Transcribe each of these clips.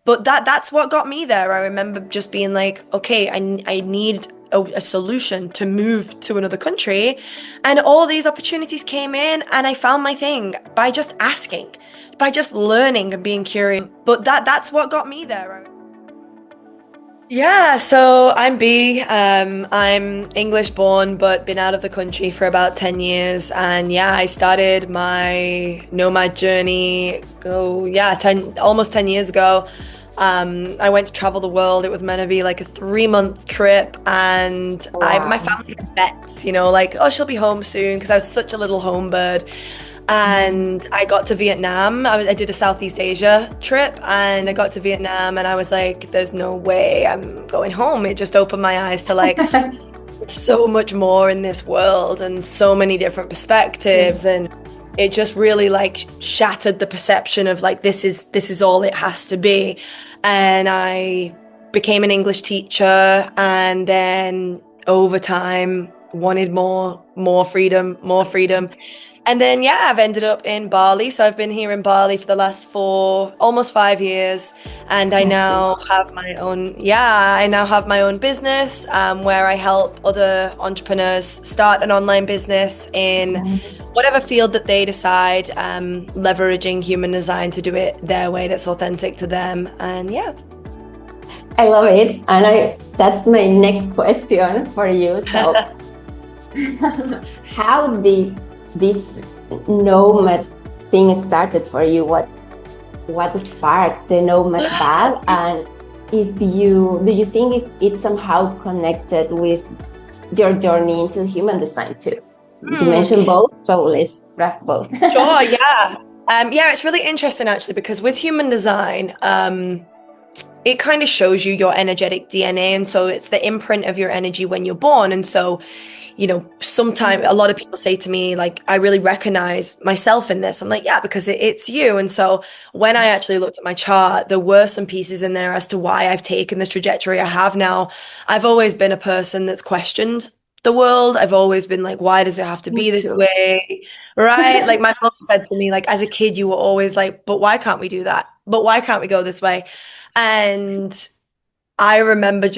But that's what got me there. I remember just being like, okay, I need a solution to move to another country. And all these opportunities came in, and I found my thing by just asking, by just learning and being curious. But that's what got me there. Yeah, so I'm B. I'm English born, but been out of the country for about 10 years. And yeah, I started my nomad journey, yeah, 10, almost 10 years ago. I went to travel the world. It was meant to be like a 3-month trip. And my Wow. family had bets, like, oh, she'll be home soon because I was such a little home bird. Mhm. And I got to Vietnam. I did a Southeast Asia trip and I got to Vietnam and I was like, there's no way I'm going home. It just opened my eyes to like so much more in this world and so many different perspectives. And it just really like shattered the perception of like this is all it has to be. And I became an English teacher and then over time wanted more freedom, more freedom. And then, yeah, I've ended up in Bali. So I've been here in Bali for the last almost 5 years. And I That's now nice. have my own, yeah, I now have my own business where I help other entrepreneurs start an online business in whatever field that they decide, leveraging human design to do it their way that's authentic to them. And yeah. I love it. And that's my next question for you. So, how did this nomad thing started for you? What sparked the nomad path? And if you do you think if it's somehow connected with your journey into human design too? You Hmm. mentioned both, so let's wrap both. Sure, yeah. Yeah, it's really interesting actually because with human design, it kind of shows you your energetic DNA. And so it's the imprint of your energy when you're born. And so, sometimes a lot of people say to me, like, I really recognize myself in this. I'm like, yeah, because it's you. And so when I actually looked at my chart, there were some pieces in there as to why I've taken the trajectory I have now. I've always been a person that's questioned the world. I've always been like, why does it have to Me be this too. way? Right? Like my mom said to me, like, as a kid, you were always like, but why can't we do that? But why can't we go this way? And I remember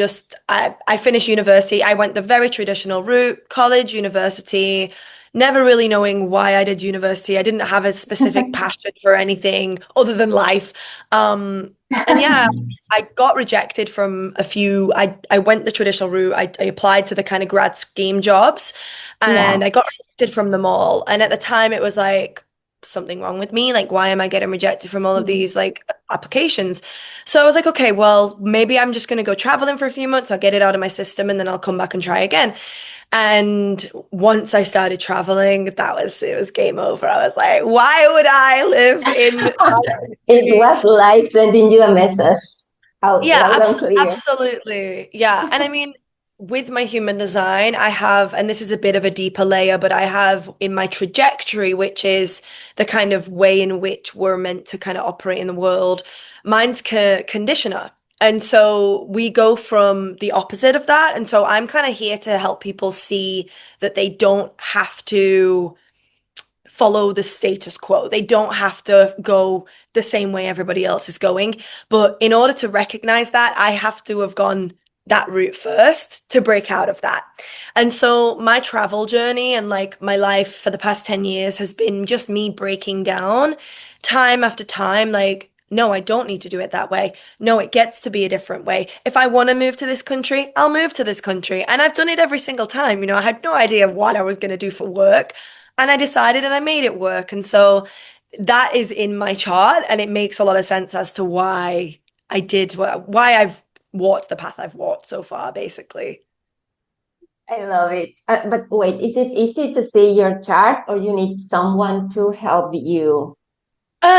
I finished university. I went the very traditional route, college, university, never really knowing why I did university. I didn't have a specific passion for anything other than life. And yeah, I got rejected from a few. I went the traditional route. I applied to the kind of grad scheme jobs and Yeah. I got rejected from them all. And at the time, it was like, something wrong with me? Like, why am I getting rejected from all of these like applications? So I was like, okay, well, maybe I'm just going to go traveling for a few months. I'll get it out of my system and then I'll come back and try again. And once I started traveling, it was game over. I was like, why would I live in another It country? was like sending you a message out Yeah, loud and clear. absolutely. Yeah. And I mean, with my human design, I have, and this is a bit of a deeper layer, but I have in my trajectory, which is the kind of way in which we're meant to kind of operate in the world, mine's conditioner. And so we go from the opposite of that. And so I'm kind of here to help people see that they don't have to follow the status quo. They don't have to go the same way everybody else is going. But in order to recognize that, I have to have gone that route first to break out of that. And so my travel journey and like my life for the past 10 years has been just me breaking down time after time, like, no, I don't need to do it that way. No, it gets to be a different way. If I want to move to this country, I'll move to this country. And I've done it every single time. I had no idea what I was going to do for work. And I decided and I made it work. And so that is in my chart and it makes a lot of sense as to why I've walked the path I've walked so far, basically. I love it. But wait, is it easy to see your chart or you need someone to help you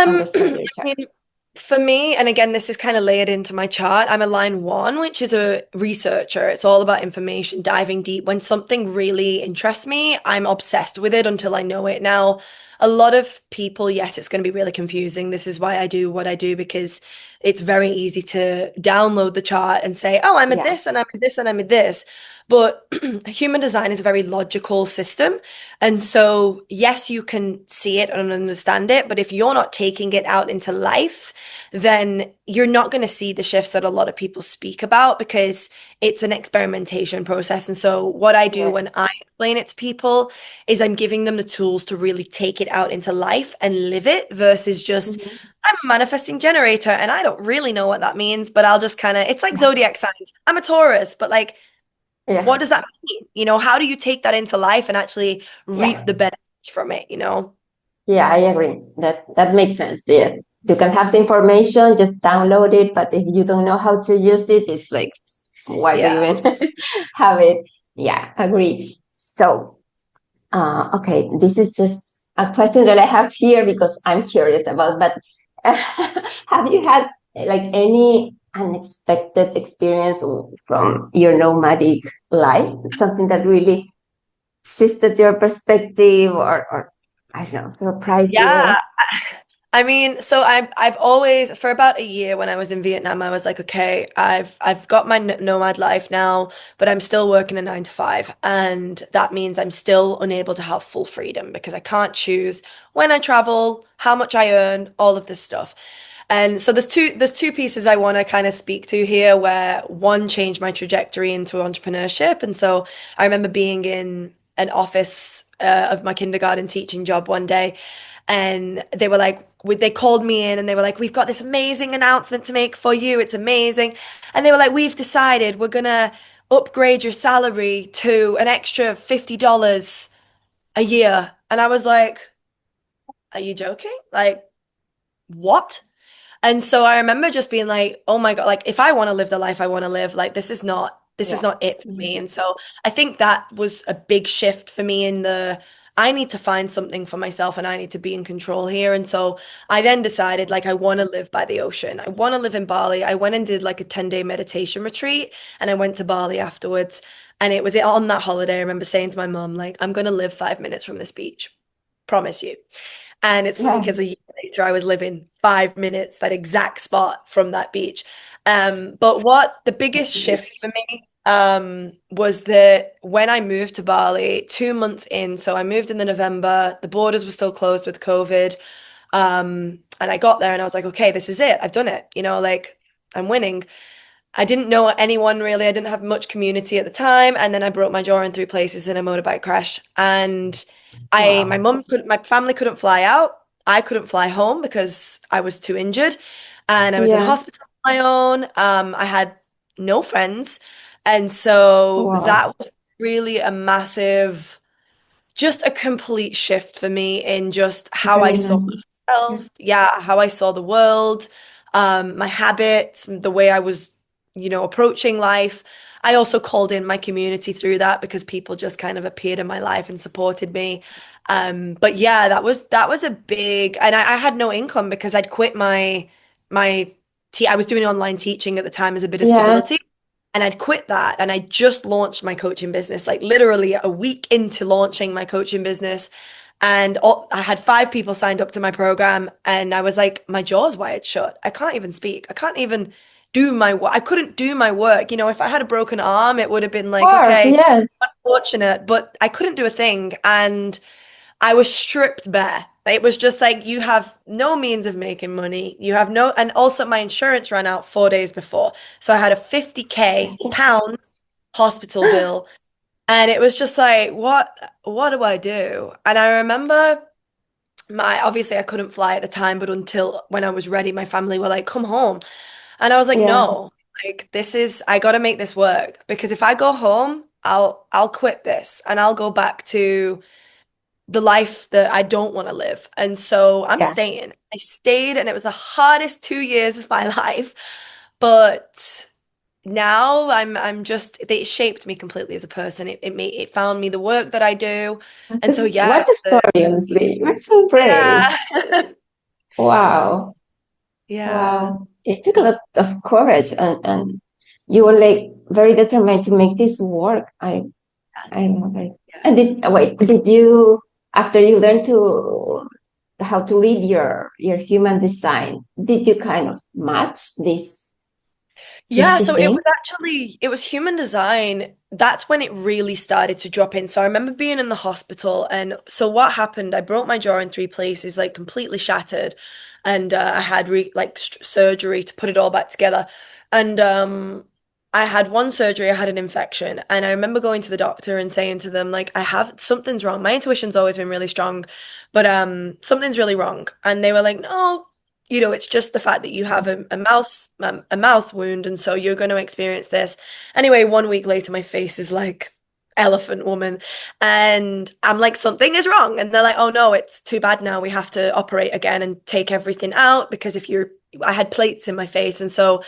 understand I your chart? mean, for me, and again, this is kind of layered into my chart. I'm a line one, which is a researcher. It's all about information, diving deep. When something really interests me, I'm obsessed with it until I know it. Now, a lot of people, yes, it's going to be really confusing. This is why I do what I do because it's very easy to download the chart and say, oh, I'm at Yeah. this and I'm at this and I'm at this. But human design is a very logical system. And so, yes, you can see it and understand it, but if you're not taking it out into life, then you're not going to see the shifts that a lot of people speak about because it's an experimentation process. And so, what I do when Yes. I explain it to people is I'm giving them the tools to really take it out into life and live it versus just, Mhm. I'm a manifesting generator and I don't really know what that means, but I'll just kind of, it's like Yeah. zodiac signs. I'm a Taurus, but like, what Yeah. does that mean? How do you take that into life and actually reap Yeah. the benefits from it? Yeah, I agree. That makes sense. Yeah. You can have the information, just download it, but if you don't know how to use it, it's like, why do you Yeah. even have it? Yeah, agree. So, okay, this is just a question that I have here because I'm curious about, but have you had like any unexpected experience from your nomadic life? Something that really shifted your perspective or I don't know, surprised Yeah. you? I mean, so I've always for about a year when I was in Vietnam, I was like, okay, I've got my nomad life now, but I'm still working a 9 to 5, and that means I'm still unable to have full freedom because I can't choose when I travel, how much I earn, all of this stuff. And so there's two pieces I want to kind of speak to here where one changed my trajectory into entrepreneurship. And so I remember being in an office of my kindergarten teaching job one day, and they were like, they called me in and they were like, we've got this amazing announcement to make for you. It's amazing. And they were like, we've decided we're gonna upgrade your salary to an extra $50 a year. And I was like, are you joking? Like, what? And so I remember just being like, oh my God, like if I want to live the life I want to live, like this is Yeah. not it for me. Mhm. And so I think that was a big shift for me in the I need to find something for myself and I need to be in control here. And so I then decided like I want to live by the ocean. I want to live in Bali. I went and did like a 10-day meditation retreat and I went to Bali afterwards. And it was on that holiday. I remember saying to my mom, like, I'm gonna live 5 minutes from this beach. Promise you. And it's funny Yeah. because a year later, I was living 5 minutes, that exact spot from that beach. But what the biggest shift for me was that when I moved to Bali, 2 months in, so I moved in the November, the borders were still closed with COVID. And I got there and I was like, okay, this is it. I've done it. Like I'm winning. I didn't know anyone really. I didn't have much community at the time. And then I broke my jaw in 3 places in a motorbike crash. And Wow. my family couldn't fly out. I couldn't fly home because I was too injured. And I was in Yeah. hospital on my own. I had no friends. And so Wow. that was really a massive just a complete shift for me in just I how can I saw imagine. Yeah. myself, yeah, how I saw the world, my habits, the way I was, approaching life. I also called in my community through that because people just kind of appeared in my life and supported me. But yeah, that was a big, and I had no income because I'd quit I was doing online teaching at the time as a bit of Yeah. stability. And I'd quit that and I just launched my coaching business, like literally a week into launching my coaching business. And I had 5 people signed up to my program. And I was like, my jaw's wired shut. I can't even speak. I can't even do my work. I couldn't do my work. If I had a broken arm, it would have been Of like, course, okay, yes. unfortunate, but I couldn't do a thing. And I was stripped bare. It was just like you have no means of making money. You have no, and also my insurance ran out 4 days before. So I had a 50K pounds hospital bill. And it was just like, what do I do? And I remember obviously I couldn't fly at the time, but until when I was ready, my family were like, come home. And I was like, Yeah. no, like I gotta make this work because if I go home, I'll quit this and I'll go back to the life that I don't want to live. And so I'm Yeah. staying. I stayed, and it was the hardest 2 years of my life. But now I'm just it shaped me completely as a person. It found me the work that I do. And so yeah, What a story, honestly. You're so brave. yeah. Wow. Yeah. Wow. It took a lot of courage and you were like very determined to make this work. I know, like, Yeah. and did wait, did you after you learned to how to lead your human design. Did you kind of match these Yeah, two so it things? was actually it was human design. That's when it really started to drop in. So I remember being in the hospital, and so what happened? I broke my jaw in three places, like completely shattered, and I had surgery to put it all back together. And I had one surgery. I had an infection, and I remember going to the doctor and saying to them, like, I have something's wrong. My intuition's always been really strong, but something's really wrong. And they were like, no, it's just the fact that you have a mouth wound, and so you're going to experience this. Anyway, 1 week later, my face is like elephant woman, and I'm like, something is wrong, and they're like, oh no, it's too bad now. We have to operate again and take everything out because I had plates in my face, and so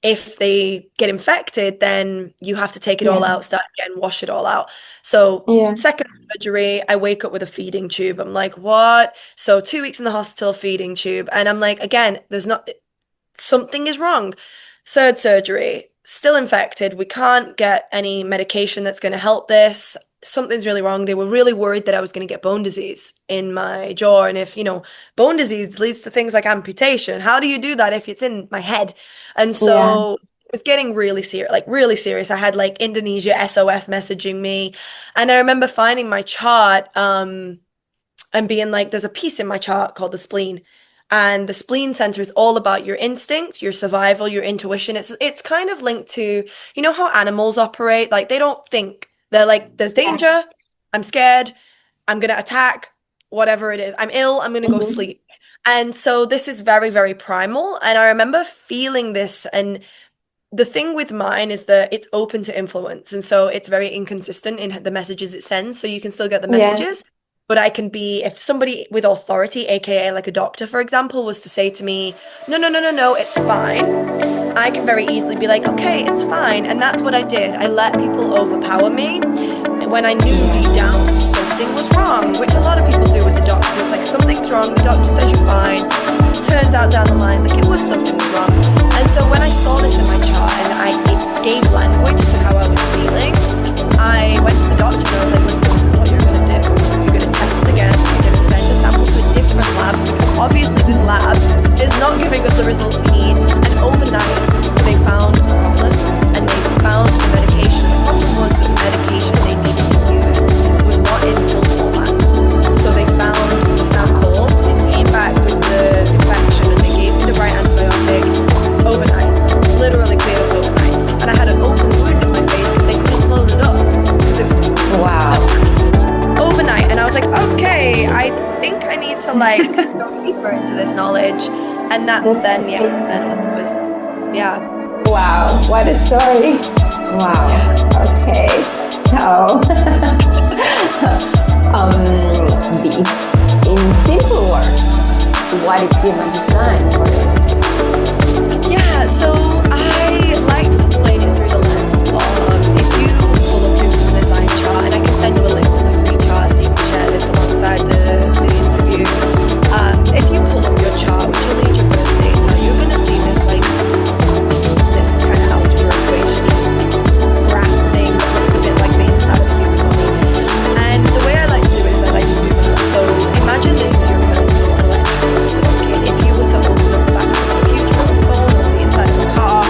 if they get infected, then you have to take it all out, Yes. start again, wash it all out. So, Yeah. second surgery, I wake up with a feeding tube. I'm like, what? So, 2 weeks in the hospital, feeding tube. And I'm like, again, something is wrong. Third surgery, still infected. We can't get any medication that's going to help this. Something's really wrong. They were really worried that I was going to get bone disease in my jaw. And if, bone disease leads to things like amputation, how do you do that if it's in my head? And Yeah. so it was getting really serious, like really serious. I had like Indonesia SOS messaging me. And I remember finding my chart, and being like, there's a piece in my chart called the spleen. And the spleen center is all about your instinct, your survival, your intuition. It's kind of linked to, how animals operate. Like they don't think. They're like, there's Yeah. danger, I'm scared, I'm gonna attack, whatever it is. I'm ill, I'm gonna go Mhm. sleep. And so this is very, very primal. And I remember feeling this, and the thing with mine is that it's open to influence. And so it's very inconsistent in the messages it sends. So you can still get the Yes. messages, but I can be, if somebody with authority, aka like a doctor, for example, was to say to me, no, no, no, no, no, it's fine. I can very easily be like, okay, it's fine. And that's what I did. I let people overpower me when I knew deep down something was wrong, which a lot of people do with the doctor. It's like, something's wrong, the doctor says you're fine. Turns out down the line, like it was something was wrong. And so when I saw this in my chart and it gave language to how I was feeling, I went to the doctor and I was like, listen, this is what you're going to do. You're going to test it again. You're going to send a sample to a different lab because obviously this lab is not giving us the results we need. And overnight, they found a problem and they found the medication. The problem was the medication they needed to use was not in pill format. So they found the sample, it came back with the infection, and they gave me the right antibiotic overnight. Literally cleared up overnight. And I had an open wound in my face because they couldn't close it up because it was so Wow. overnight. And I was like, okay, I think I need to like go deeper into this knowledge. And that's That's then, yeah, then amazing. it was, yeah. Wow, what a story. Wow. Yeah. Okay. So, B, in simple words, what is human design for you? Yeah, so I like to explain it through the lens of if you pull up your human design chart, and I can send you a link to the free chart so you can share this alongside the interview. If you pull up your chart, which will lead your birth data, you're going to see this kind of algebra equation graph thing that looks a bit like the inside of the human body. And the way I like to do it is I like to zoom out. So imagine this is your personal electrical circuit. If you were to open up the back of a computer or a phone or the inside of a car,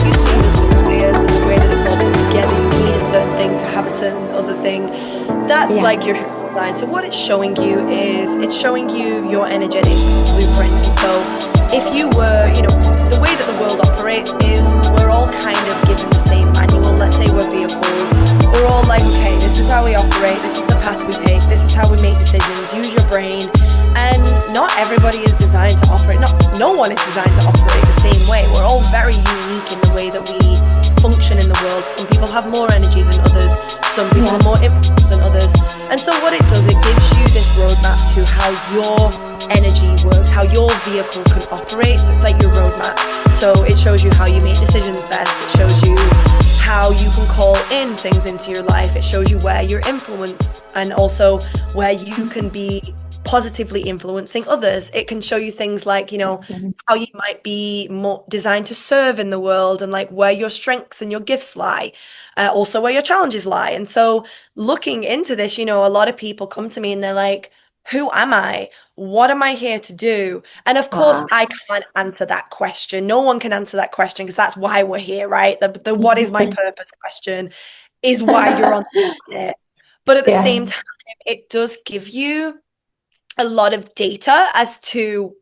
you see these little wires and the way that it's all put together. You need a certain thing to have a certain other thing. That's Yeah. like your human design. So what it's showing you is it's showing you your energetic blueprint. And so if you were, the way that the world operates is we're all kind of given the same manual. Let's say we're vehicles. We're all like, okay, this is how we operate. This is the path we take. This is how we make decisions. Use your brain. And not everybody is designed to operate. No one is designed to operate the same way. We're all very unique in the way that we function in the world. Some people have more energy than others. Some people Yeah. are more influenced than others. And so what it does, it gives you this roadmap to how your energy works, how your vehicle can operate. So it's like your roadmap. So it shows you how you make decisions best. It shows you how you can call in things into your life. It shows you where you're influenced and also where you can be positively influencing others. It can show you things like, how you might be more designed to serve in the world and like where your strengths and your gifts lie, also where your challenges lie. And so looking into this, a lot of people come to me and they're like, who am I? What am I here to do? And of course, Wow. I can't answer that question. No one can answer that question because that's why we're here, right? The what is my purpose question is why you're on the planet. But at the Yeah. same time, it does give you a lot of data as to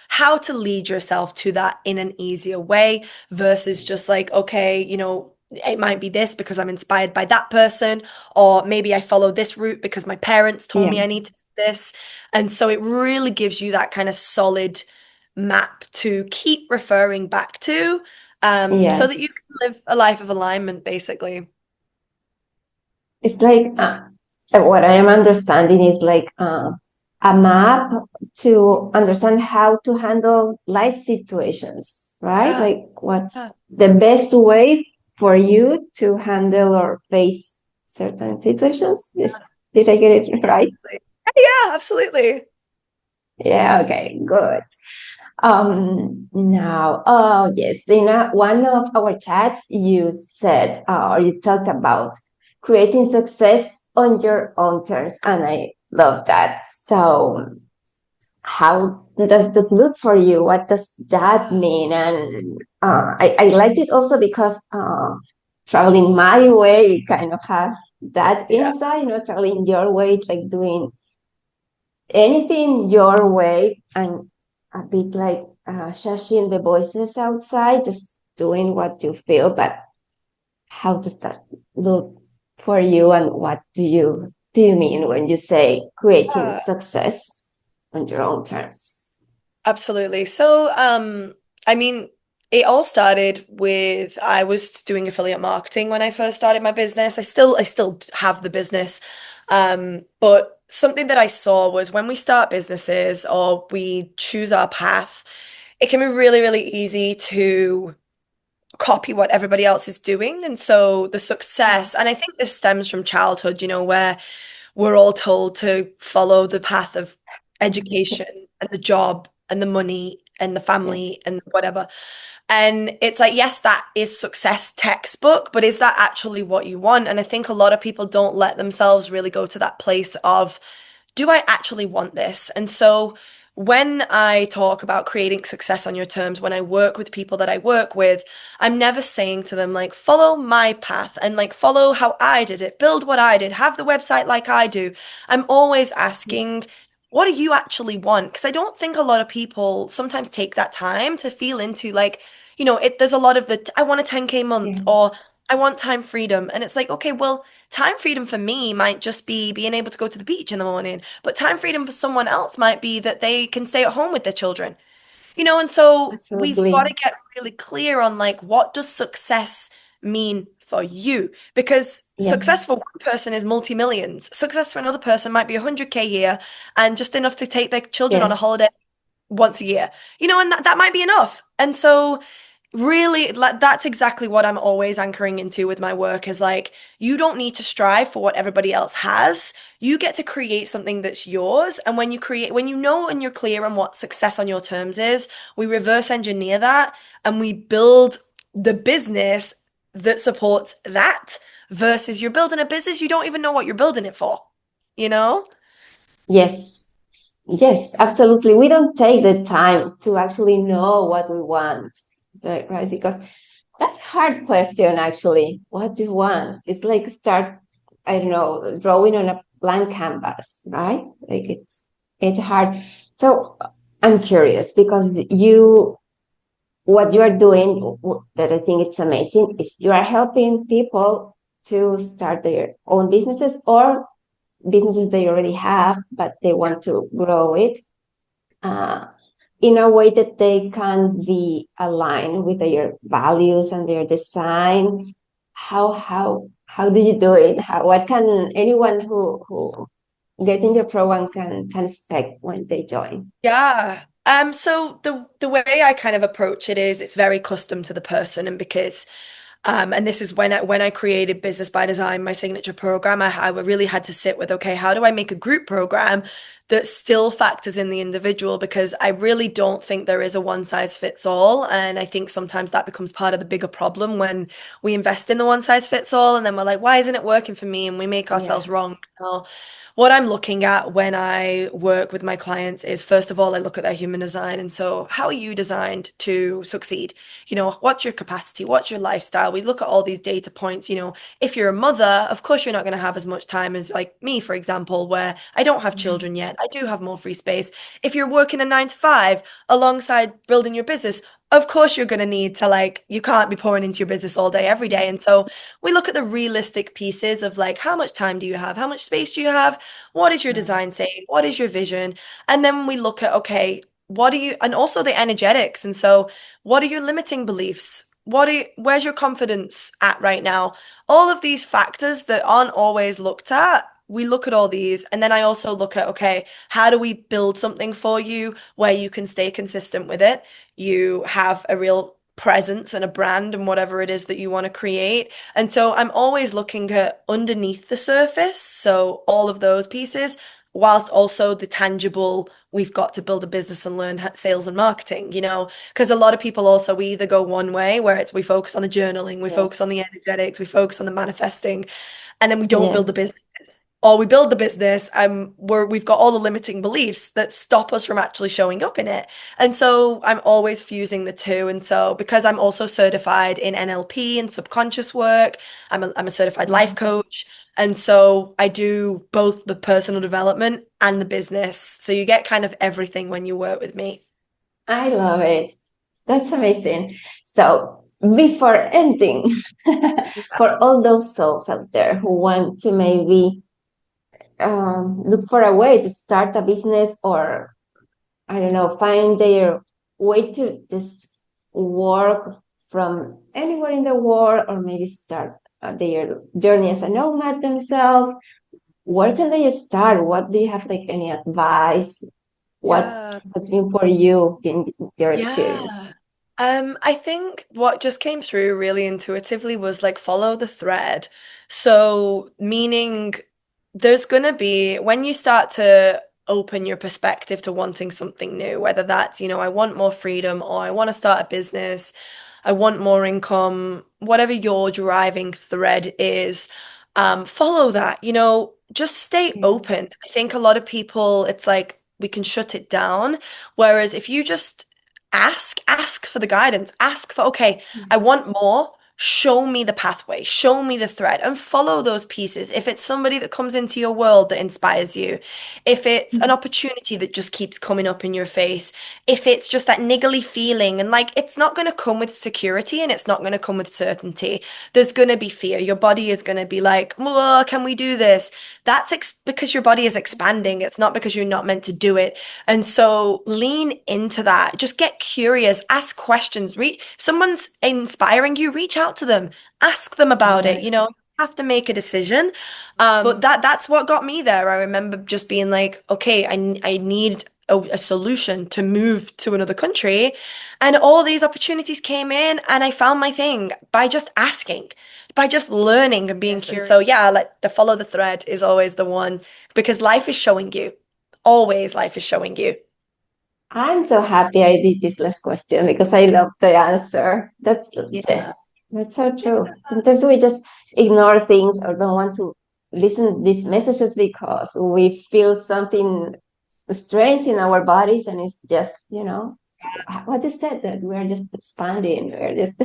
how to lead yourself to that in an easier way versus just like, okay, it might be this because I'm inspired by that person, or maybe I follow this route because my parents told Yeah. me I need to do this. And so it really gives you that kind of solid map to keep referring back to, so that you Yes. can live a life of alignment, basically. It's like what I am understanding is like a map to understand how to handle life situations, right? Yeah. Like what's Yeah. the best way for you to handle or face certain situations? Did I get it right? Absolutely. Yeah, absolutely. Yeah, okay, good. Now, oh yes, in one of our chats, you said or you talked about creating success on your own terms, and I love that. So, how does that look for you? What does that mean? And I liked it also because traveling my way kind of have that Yeah. insight, traveling your way, like doing anything your way and a bit like shushing the voices outside, just doing what you feel. But how does that look for you, and what do you mean when you say creating Yeah. success on your own terms? Absolutely. So, I mean, it all started with I was doing affiliate marketing when I first started my business. I still have the business. But something that I saw was when we start businesses or we choose our path, it can be really, really easy to copy what everybody else is doing. And so the success, and I think this stems from childhood, where we're all told to follow the path of education and the job and the money and the Yes, family and whatever. And it's like, yes, that is success textbook, but is that actually what you want? And I think a lot of people don't let themselves really go to that place of, do I actually want this? And so when I talk about creating success on your terms, when I work with people that I work with, I'm never saying to them, like, follow my path and like follow how I did it, build what I did, have the website like I do. I'm always asking, what do you actually want? Because I don't think a lot of people sometimes take that time to feel into like, there's a lot of I want a 10K yeah, month or I want time freedom. And it's like, okay, well, time freedom for me might just be being able to go to the beach in the morning, but time freedom for someone else might be that they can stay at home with their children. And so we've got absolutely. to get really clear on like what does success mean for you? Because success Yes, for one person is multi-millions. Success for another person might be 100K here and just enough to take their children on a yes, holiday once a year. And that might be enough. And so really, like, that's exactly what I'm always anchoring into with my work is like, you don't need to strive for what everybody else has. You get to create something that's yours. And when you know and you're clear on what success on your terms is, we reverse engineer that and we build the business that supports that versus you're building a business, you don't even know what you're building it for, you know? yes. Yes, absolutely. We don't take the time to actually know what we want, right? Right? Because that's a hard question, actually. What do you want? It's like start, I don't know, drawing on a blank canvas, right? Like it's hard. So I'm curious because what you are doing that I think it's amazing is you are helping people to start their own businesses or businesses they already have, but they Yeah. want to grow it uh, in a way that they can be aligned with their values and their design. How do you do it? What can anyone who get in your program can expect when they join? Yeah. So the way I kind of approach it is it's very custom to the person, and because and this is when I created Business by Design, my signature program, I really had to sit with, okay, how do I make a group program that still factors in the individual because I really don't think there is a one size fits all. And I think sometimes that becomes part of the bigger problem when we invest in the one size fits all and then we're like, why isn't it working for me? And we make ourselves Yeah. wrong. Now, what I'm looking at when I work with my clients is first of all, I look at their human design. And so, how are you designed to succeed? What's your capacity? What's your lifestyle? We look at all these data points. If you're a mother, of course, you're not going to have as much time as like me, for example, where I don't have children yet. I do have more free space. If you're working a 9 to 5 alongside building your business, of course, you're going to need to like, you can't be pouring into your business all day, every day. And so we look at the realistic pieces of like, how much time do you have? How much space do you have? What is your Right. design saying? What is your vision? And then we look at, okay, what are you, and also the energetics. And so, what are your limiting beliefs? Where's your confidence at right now? All of these factors that aren't always looked at, we look at all these. And then I also look at, okay, how do we build something for you where you can stay consistent with it? You have a real presence and a brand and whatever it is that you want to create. And so I'm always looking at underneath the surface. So all of those pieces, whilst also the tangible, we've got to build a business and learn sales and marketing, because a lot of people also, we either go one way where it's we focus on the journaling, we focus on Yes. the energetics, we focus on the manifesting, and then we don't build the Yes. business. Or we build the business and we've got all the limiting beliefs that stop us from actually showing up in it. And so I'm always fusing the two. And so because I'm also certified in NLP and subconscious work, I'm a certified life Mhm. coach. And so I do both the personal development and the business. So you get kind of everything when you work with me. I love it. That's amazing. So, before ending, for all those souls out there who want to maybe look for a way to start a business or, I don't know, find their way to just work from anywhere in the world or maybe start their journey as a nomad themselves, where can they start? What do you have, like, any advice? What Yeah. has been for you in your experience? Yeah. I think what just came through really intuitively was like follow the thread. So, meaning there's gonna be when you start to open your perspective to wanting something new, whether that's, I want more freedom or I want to start a business, I want more income, whatever your driving thread is, follow that, just stay Yeah. open. I think a lot of people, it's like we can shut it down. Whereas if you just ask for the guidance, ask for, okay, I want more. Show me the pathway, show me the thread, and follow those pieces. If it's somebody that comes into your world that inspires you, if it's an opportunity that just keeps coming up in your face, if it's just that niggly feeling, and like it's not going to come with security and it's not going to come with certainty. There's going to be fear. Your body is going to be like, oh, can we do this? That's because your body is expanding. It's not because you're not meant to do it. And so lean into that. Just get curious, ask questions. If someone's inspiring you, reach out to them, ask them about it. Right. You have to make a decision. But that's what got me there. I remember just being like, okay, I need a solution to move to another country. And all these opportunities came in, and I found my thing by just asking, by just learning and being Yes. curious. So yeah, like the follow the thread is always the one because life is showing you. Always life is showing you. I'm so happy I did this last question because I love the answer. That's Yeah. yes, that's so true. Sometimes we just ignore things or don't want to listen to these messages because we feel something strange in our bodies, and it's just, what you said, that we're just expanding, we're just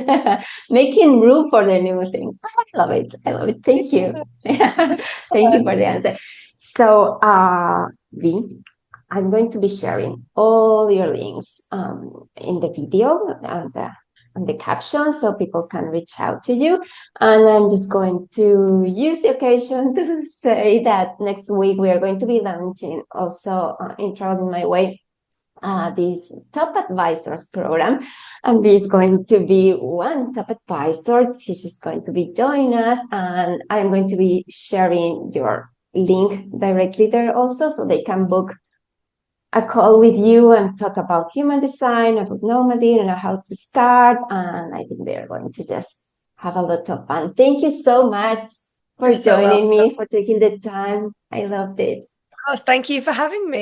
making room for the new things. I love it. I love it. Thank you. Thank you for the answer. So, V, I'm going to be sharing all your links in the video and the caption so people can reach out to you. And I'm just going to use the occasion to say that next week we are going to be launching also in Traveling My Way this top advisors program, and this is going to be one top advisor. She's just going to be joining us, and I'm going to be sharing your link directly there also, so they can book a call with you and talk about human design, about nomading, and how to start. And I think they're going to just have a lot of fun. Thank you so much for You're so joining welcome. me, for taking the time. I loved it. Oh, thank you for having me.